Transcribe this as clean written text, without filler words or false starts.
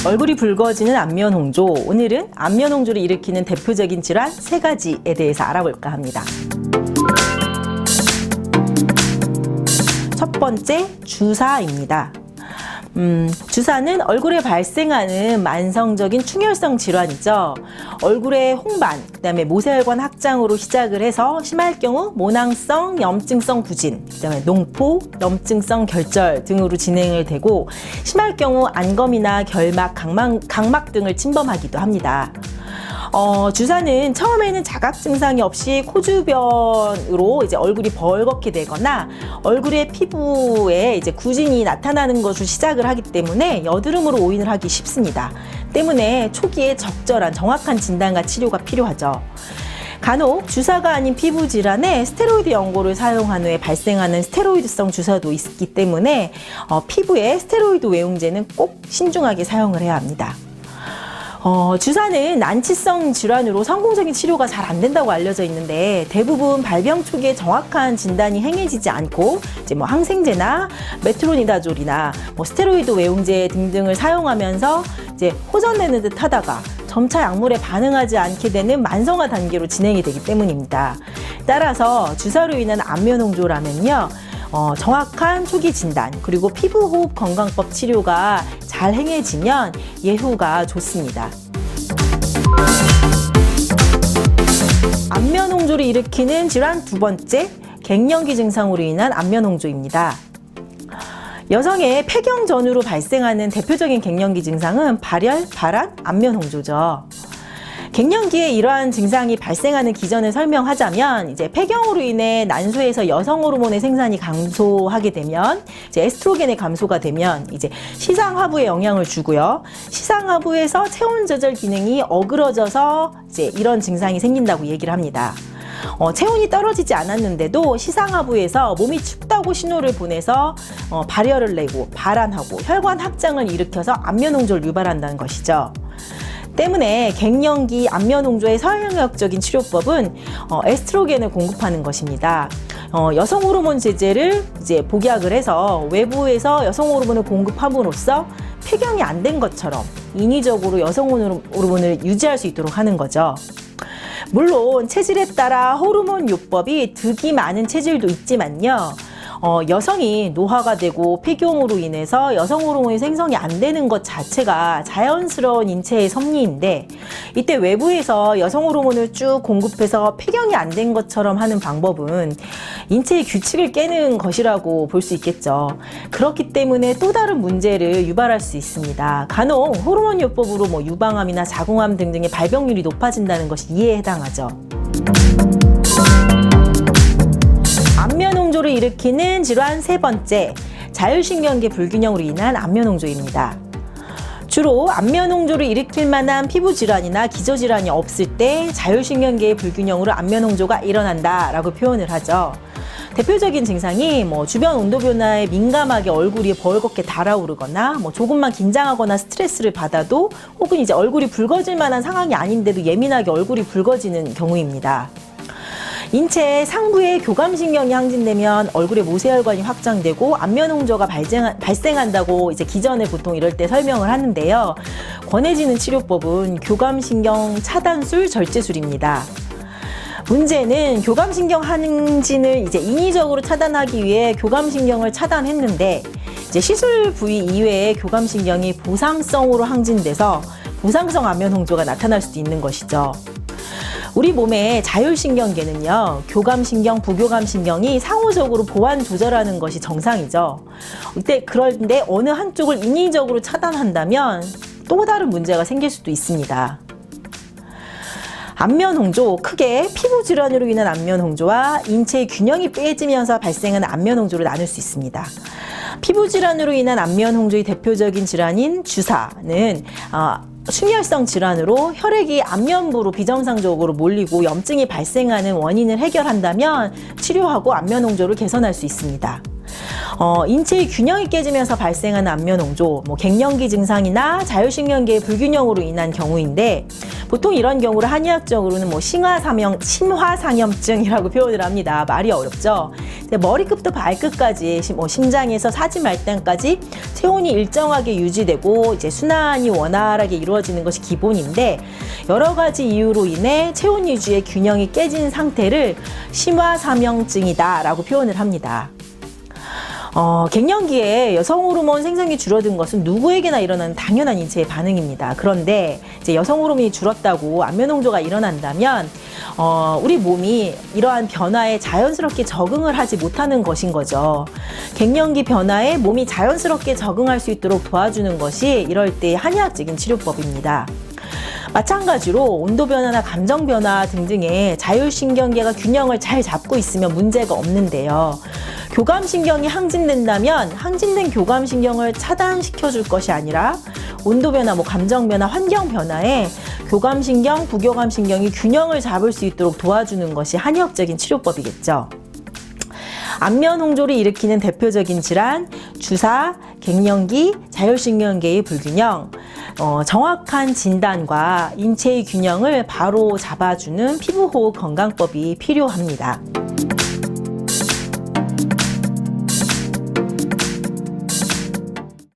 얼굴이 붉어지는 안면홍조. 오늘은 안면홍조를 일으키는 대표적인 질환 3가지에 대해서 알아볼까 합니다. 첫 번째, 주사입니다. 주사는 얼굴에 발생하는 만성적인 충혈성 질환이죠. 얼굴의 홍반, 그다음에 모세혈관 확장으로 시작을 해서 심할 경우 모낭성 염증성 부진, 그다음에 농포, 염증성 결절 등으로 진행을 되고 심할 경우 안검이나 결막, 각막 등을 침범하기도 합니다. 주사는 처음에는 자각 증상이 없이 코 주변으로 이제 얼굴이 벌겋게 되거나 얼굴의 피부에 이제 구진이 나타나는 것으로 시작을 하기 때문에 여드름으로 오인을 하기 쉽습니다. 때문에 초기에 적절한 정확한 진단과 치료가 필요하죠. 간혹 주사가 아닌 피부 질환에 스테로이드 연고를 사용한 후에 발생하는 스테로이드성 주사도 있기 때문에 피부에 스테로이드 외용제는 꼭 신중하게 사용을 해야 합니다. 주사는 난치성 질환으로 성공적인 치료가 잘 안 된다고 알려져 있는데 대부분 발병 초기에 정확한 진단이 행해지지 않고 이제 항생제나 메트로니다졸이나 스테로이드 외용제 등등을 사용하면서 이제 호전되는 듯 하다가 점차 약물에 반응하지 않게 되는 만성화 단계로 진행이 되기 때문입니다. 따라서 주사로 인한 안면홍조라면요. 정확한 초기 진단 그리고 피부호흡 건강법 치료가 잘 행해지면 예후가 좋습니다. 안면홍조를 일으키는 질환 2번째, 갱년기 증상으로 인한 안면홍조입니다. 여성의 폐경 전후로 발생하는 대표적인 갱년기 증상은 발열, 발한, 안면홍조죠. 갱년기에 이러한 증상이 발생하는 기전을 설명하자면 이제 폐경으로 인해 난소에서 여성 호르몬의 생산이 감소하게 되면 이제 에스트로겐의 감소가 되면 이제 시상하부에 영향을 주고요. 시상하부에서 체온 조절 기능이 어그러져서 이제 이런 증상이 생긴다고 얘기를 합니다. 체온이 떨어지지 않았는데도 시상하부에서 몸이 춥다고 신호를 보내서 발열을 내고 발한하고 혈관 확장을 일으켜서 안면홍조를 유발한다는 것이죠. 때문에 갱년기 안면홍조의 서양의학적인 치료법은 에스트로겐을 공급하는 것입니다. 여성 호르몬 제제를 이제 복약을 해서 외부에서 여성 호르몬을 공급함으로써 폐경이 안 된 것처럼 인위적으로 여성 호르몬을 유지할 수 있도록 하는 거죠. 물론 체질에 따라 호르몬 요법이 득이 많은 체질도 있지만요. 여성이 노화가 되고 폐경으로 인해서 여성 호르몬이 생성이 안 되는 것 자체가 자연스러운 인체의 섭리인데 이때 외부에서 여성 호르몬을 쭉 공급해서 폐경이 안 된 것처럼 하는 방법은 인체의 규칙을 깨는 것이라고 볼 수 있겠죠. 그렇기 때문에 또 다른 문제를 유발할 수 있습니다. 간혹 호르몬 요법으로 유방암이나 자궁암 등등의 발병률이 높아진다는 것이 이에 해당하죠. 안면홍조를 일으키는 질환 3번째, 자율신경계 불균형으로 인한 안면홍조입니다. 주로 안면홍조를 일으킬 만한 피부 질환이나 기저질환이 없을 때 자율신경계의 불균형으로 안면홍조가 일어난다라고 표현을 하죠. 대표적인 증상이 주변 온도 변화에 민감하게 얼굴이 벌겋게 달아오르거나 조금만 긴장하거나 스트레스를 받아도 혹은 이제 얼굴이 붉어질 만한 상황이 아닌데도 예민하게 얼굴이 붉어지는 경우입니다. 인체 상부에 교감신경이 항진되면 얼굴에 모세혈관이 확장되고 안면홍조가 발생한다고 이제 기전에 보통 이럴 때 설명을 하는데요. 권해지는 치료법은 교감신경 차단술, 절제술입니다. 문제는 교감신경 항진을 이제 인위적으로 차단하기 위해 교감신경을 차단했는데 이제 시술 부위 이외에 교감신경이 보상성으로 항진돼서 보상성 안면홍조가 나타날 수도 있는 것이죠. 우리 몸의 자율신경계는요, 교감신경, 부교감신경이 상호적으로 보완 조절하는 것이 정상이죠. 그런데 어느 한쪽을 인위적으로 차단한다면 또 다른 문제가 생길 수도 있습니다. 안면홍조, 크게 피부 질환으로 인한 안면홍조와 인체의 균형이 깨지면서 발생하는 안면홍조를 나눌 수 있습니다. 피부 질환으로 인한 안면홍조의 대표적인 질환인 주사는 충혈성 질환으로 혈액이 안면부로 비정상적으로 몰리고 염증이 발생하는 원인을 해결한다면 치료하고 안면홍조를 개선할 수 있습니다. 인체의 균형이 깨지면서 발생하는 안면홍조, 갱년기 증상이나 자율신경계의 불균형으로 인한 경우인데 보통 이런 경우를 한의학적으로는 심화상염증이라고 표현을 합니다. 말이 어렵죠. 근데 머리끝부터 발끝까지 심장에서 사지 말단까지 체온이 일정하게 유지되고 이제 순환이 원활하게 이루어지는 것이 기본인데 여러 가지 이유로 인해 체온 유지의 균형이 깨진 상태를 심화사명증이다라고 표현을 합니다. 갱년기에 여성 호르몬 생성이 줄어든 것은 누구에게나 일어나는 당연한 인체의 반응입니다. 그런데 이제 여성 호르몬이 줄었다고 안면 홍조가 일어난다면 우리 몸이 이러한 변화에 자연스럽게 적응을 하지 못하는 것인 거죠. 갱년기 변화에 몸이 자연스럽게 적응할 수 있도록 도와주는 것이 이럴 때 한의학적인 치료법입니다. 마찬가지로 온도 변화나 감정 변화 등등의 자율신경계가 균형을 잘 잡고 있으면 문제가 없는데요. 교감신경이 항진된다면 항진된 교감신경을 차단시켜 줄 것이 아니라 온도 변화, 감정 변화, 환경 변화에 교감신경, 부교감신경이 균형을 잡을 수 있도록 도와주는 것이 한의학적인 치료법이겠죠. 안면 홍조를 일으키는 대표적인 질환, 주사, 갱년기, 자율신경계의 불균형, 정확한 진단과 인체의 균형을 바로 잡아주는 피부호흡 건강법이 필요합니다.